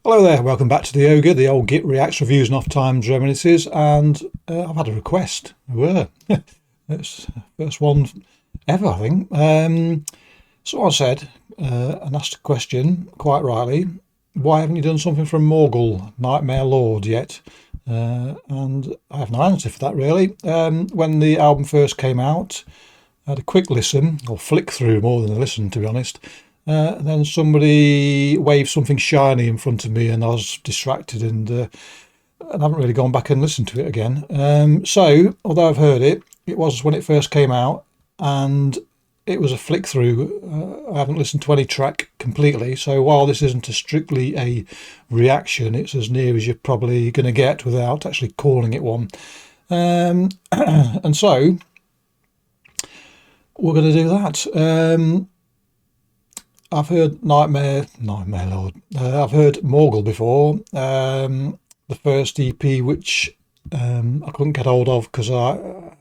Hello there, welcome back to the Ogre, the old Git Reacts Reviews and Off Times Reminiscences, and I've had a request. It's the first one ever, I think. Someone said and asked a question, quite rightly, why haven't you done something from Morgal, Nightmare Lord, yet? And I have no answer for that, really. When the album first came out, I had a quick listen, or flick through more than a listen, to be honest. Then somebody waved something shiny in front of me and I was distracted and haven't really gone back and listened to it again. So, although I've heard it, it was when it first came out and it was a flick through. I haven't listened to any track completely, so while this isn't strictly a reaction, it's as near as you're probably going to get without actually calling it one. And so, we're going to do that. I've heard Nightmare Lord. I've heard Morgal before. The first EP, which I couldn't get hold of because I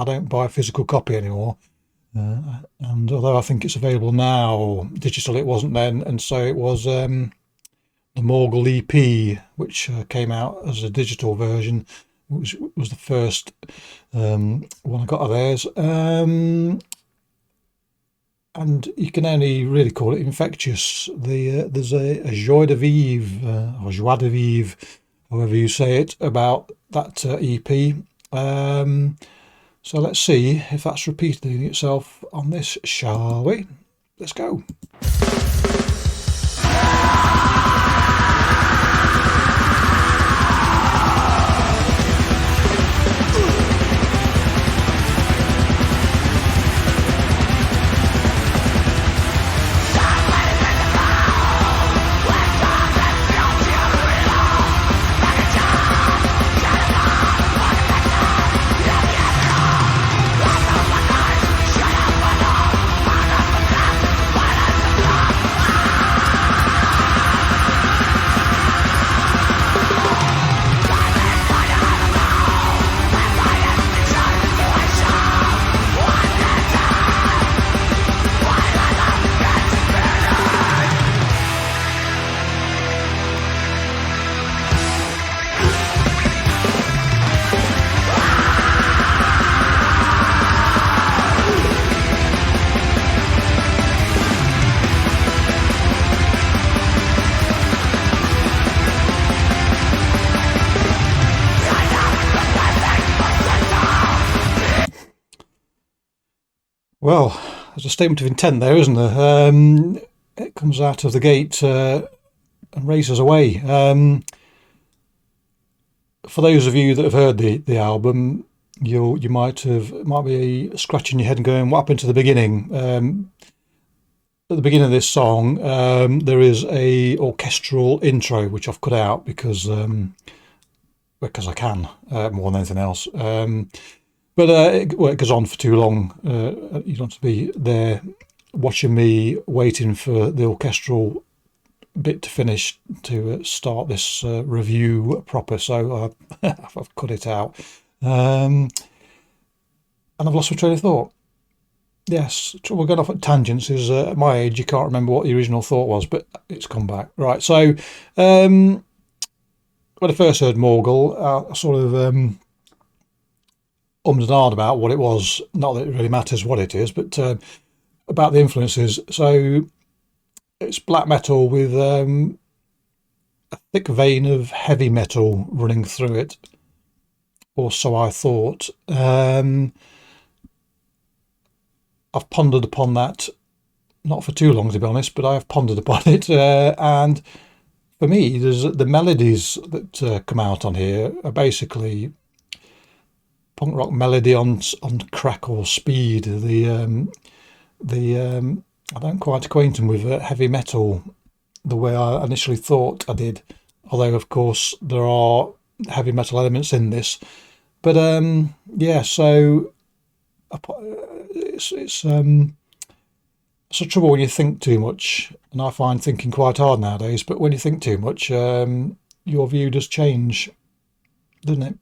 don't buy a physical copy anymore. And although I think it's available now, digital it wasn't then, and so it was the Morgal EP, which came out as a digital version, which was the first one I got of theirs. And you can only really call it infectious. There's a joie de vivre, or joie de vivre, however you say it, about that EP. So let's see if that's repeating itself on this, shall we? Let's go. Well, there's a statement of intent there, isn't there? It comes out of the gate and races away. For those of you that have heard the album, you might be scratching your head and going, "What happened to the beginning?" At the beginning of this song, there is a orchestral intro which I've cut out because I can more than anything else. But it goes on for too long. You don't have to be there watching me waiting for the orchestral bit to finish to start this review proper. So I've cut it out. And I've lost my train of thought. Yes, we're going off at tangents. Is at my age, you can't remember what the original thought was, but it's come back. Right, so when I first heard Morgal, I sort of ummed and ahed about what it was. Not that it really matters what it is, but about the influences. So it's black metal with a thick vein of heavy metal running through it, or so I thought. I've pondered upon that, not for too long to be honest, but I have pondered upon it. And for me, there's the melodies that come out on here are basically punk rock melody on crack or speed. I don't quite acquaint them with heavy metal the way I initially thought I did. Although of course there are heavy metal elements in this, but yeah. So it's a trouble when you think too much, and I find thinking quite hard nowadays. But when you think too much, your view does change, doesn't it?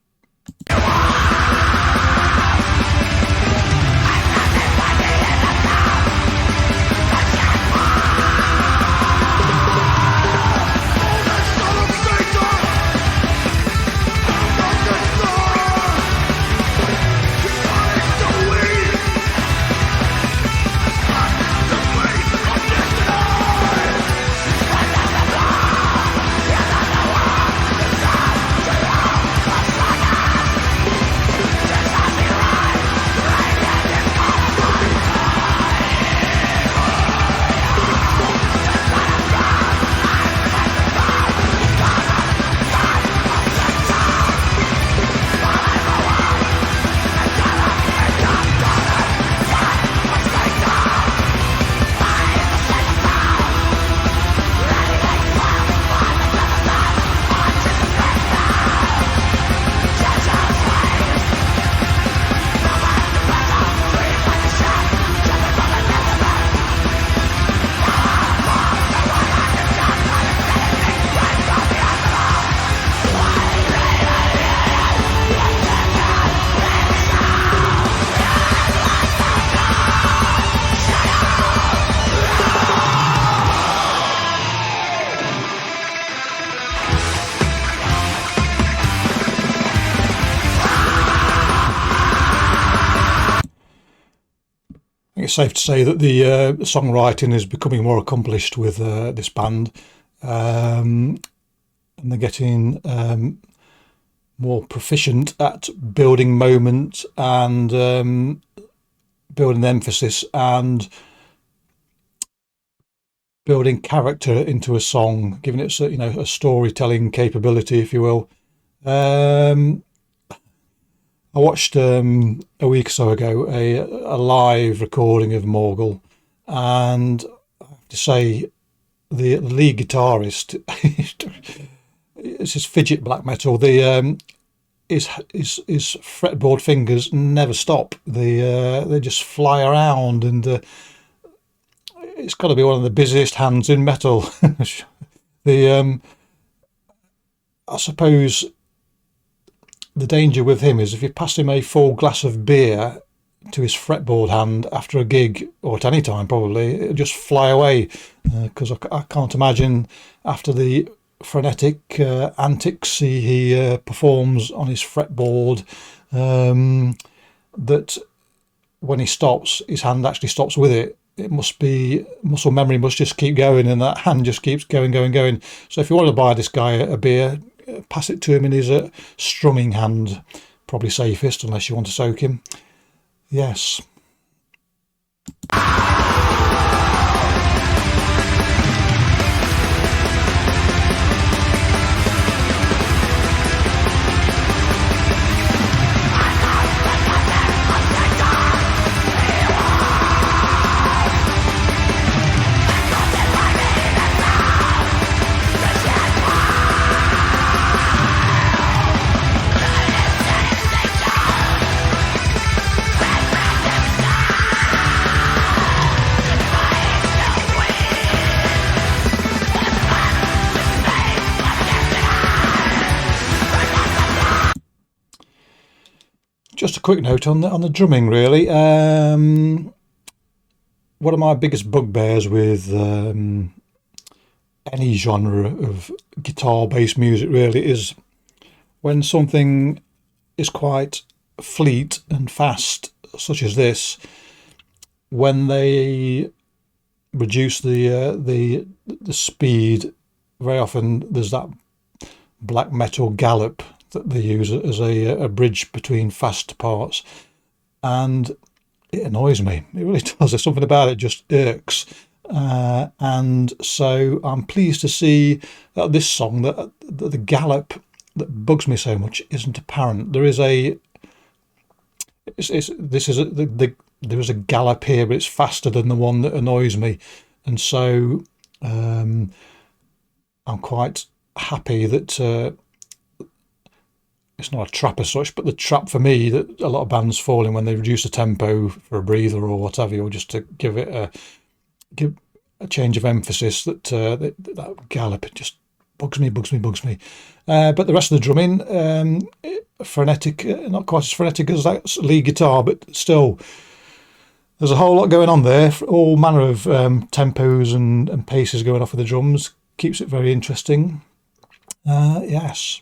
safe to say that the songwriting is becoming more accomplished with this band, and they're getting more proficient at building moment and building emphasis and building character into a song, giving it a storytelling capability, if you will. I watched a week or so ago a live recording of Morgal, and I have to say the lead guitarist, it's his fidget black metal. His fretboard fingers never stop. They just fly around, and it's got to be one of the busiest hands in metal. I suppose the danger with him is if you pass him a full glass of beer to his fretboard hand after a gig, or at any time probably, it'll just fly away, because I can't imagine after the frenetic antics he performs on his fretboard, that when he stops, his hand actually stops with it. It must be muscle memory, must just keep going, and that hand just keeps going. So if you want to buy this guy a beer, pass it to him in his strumming hand, probably safest, unless you want to soak him. Yes. Just a quick note on the drumming, really. One of my biggest bugbears with any genre of guitar-based music really is when something is quite fleet and fast, such as this. When they reduce the speed, very often there's that black metal gallop that they use as a bridge between fast parts, and it annoys me. It really does. There's something about it just irks, and so I'm pleased to see that this song, that the gallop that bugs me so much isn't apparent. There is a there is a gallop here, but it's faster than the one that annoys me, and so I'm quite happy that it's not a trap as such, but the trap for me that a lot of bands fall in when they reduce the tempo for a breather or whatever, or just to give it a change of emphasis, that gallop, it just bugs me. But the rest of the drumming, frenetic, not quite as frenetic as that lead guitar, but still there's a whole lot going on there, all manner of tempos and paces going off of the drums. Keeps it very interesting. Yes.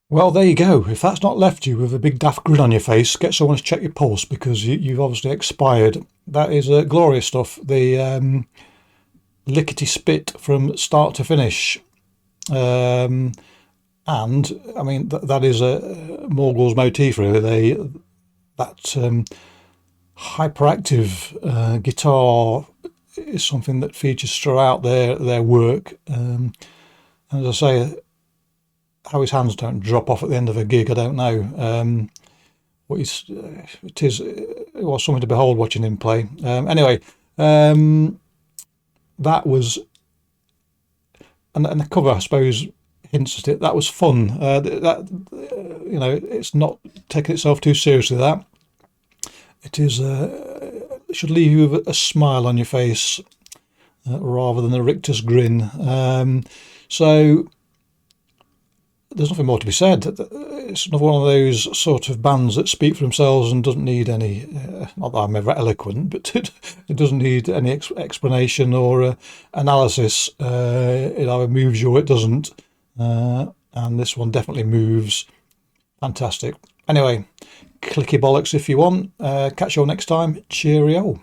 Well, there you go. If that's not left you with a big daft grin on your face, get someone to check your pulse, because you've obviously expired. That is glorious stuff. The lickety spit from start to finish. And I mean that is a Morgal's motif really. That hyperactive guitar is something that features throughout their work. And as I say, how his hands don't drop off at the end of a gig, I don't know. What it was something to behold watching him play. Anyway, that was, and the cover, I suppose, hints at it. That was fun. It's not taking itself too seriously. That it is. It should leave you with a smile on your face rather than a rictus grin. So there's nothing more to be said. It's another one of those sort of bands that speak for themselves and doesn't need any, not that I'm ever eloquent, but it doesn't need any explanation or analysis. It either moves you or it doesn't. And this one definitely moves. Fantastic. Anyway, clicky bollocks if you want. Catch you all next time. Cheerio.